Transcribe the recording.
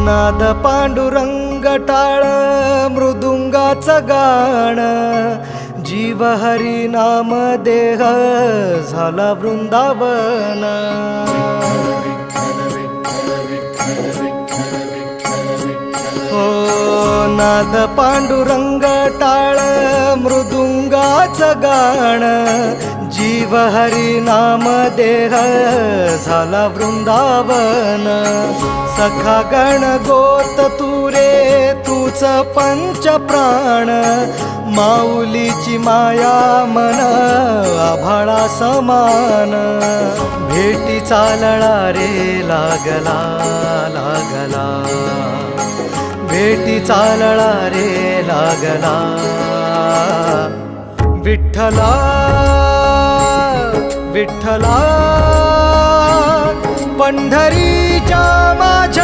नाद पांडुरंग टाळ मृदुंगाचं गाण, जीव हरी नाम देह झाला वृंदावन. हो नाद पांडुरंग टाळ मृदुंगाचं गाण, जीव हरी नाम देह झाला वृंदावन. सखा गण गोत तू रे तूच पंच प्राण, माऊलीची माया मन आभाळा समान. भेटी चालळा रे लागला लागला, भेटी चालळा रे लागला. विठ्ठला विठ्ठला पंढरीच्या माझ्या